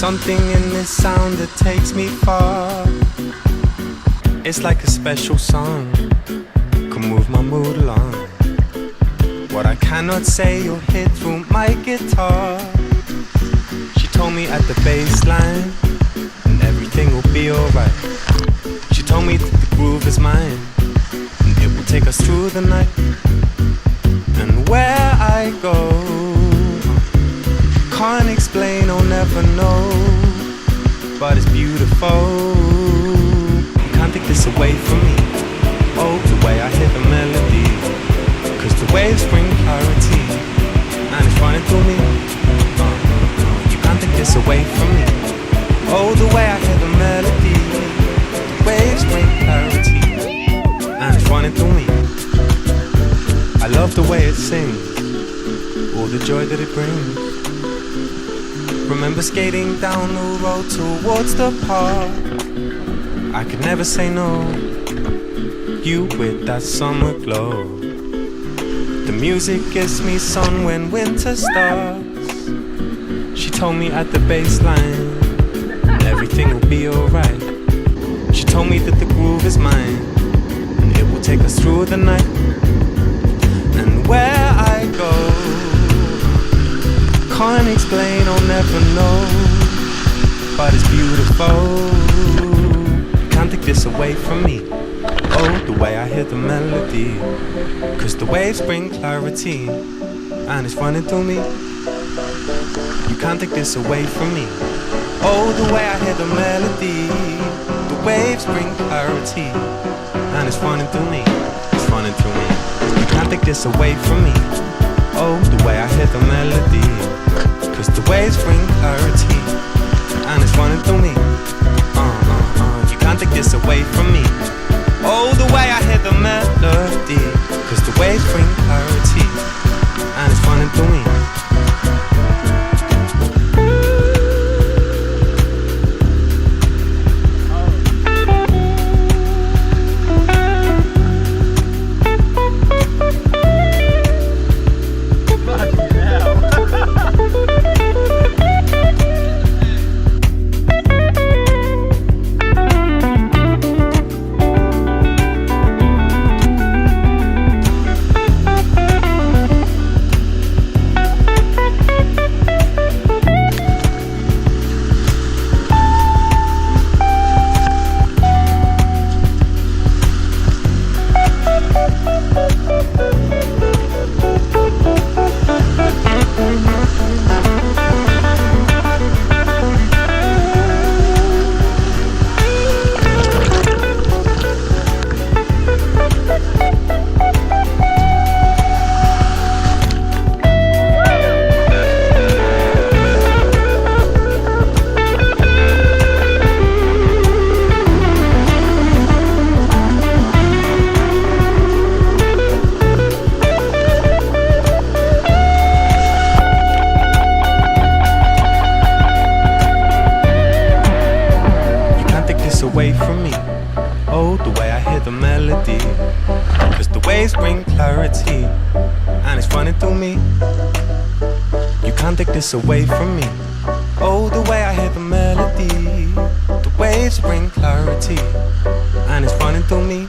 something in this sound that takes me far. It's like a special song, can move my mood along. What I cannot say you'll hear through my guitar. She told me at the bass line, and everything will be alright. She told me that the groove is mine, and it will take us through the night. And where I go, can't explain, I'll never know, but it's beautiful. You can't take this away from me. Oh, the way I hear the melody, 'cause the waves bring clarity, and it's running through me. You can't take this away from me. Oh, the way I hear the melody, the waves bring clarity, and it's running through me. I love the way it sings, all the joy that it brings. Remember skating down the road towards the park. I could never say no. You with that summer glow. The music gives me sun when winter starts. She told me at the bass line, everything will be alright. She told me that the groove is mine, and it will take us through the night. And where I go, can't explain, I'll never know, but it's beautiful. You can't take this away from me. Oh, the way I hear the melody, 'cause the waves bring clarity, and it's running through me. You can't take this away from me. Oh, the way I hear the melody, the waves bring clarity, and it's running through me. It's running through me. You can't take this away from me. Oh, the way I hear the melody, 'cause the waves bring clarity, and it's running through me. You can't take this away from me. Oh, the way I hear the melody, 'cause the waves bring clarity, and it's running through me. Away from me. Oh, the way I hear the melody, 'cause the waves bring clarity, and it's running through me. You can't take this away from me. Oh, the way I hear the melody, the waves bring clarity, and it's running through me.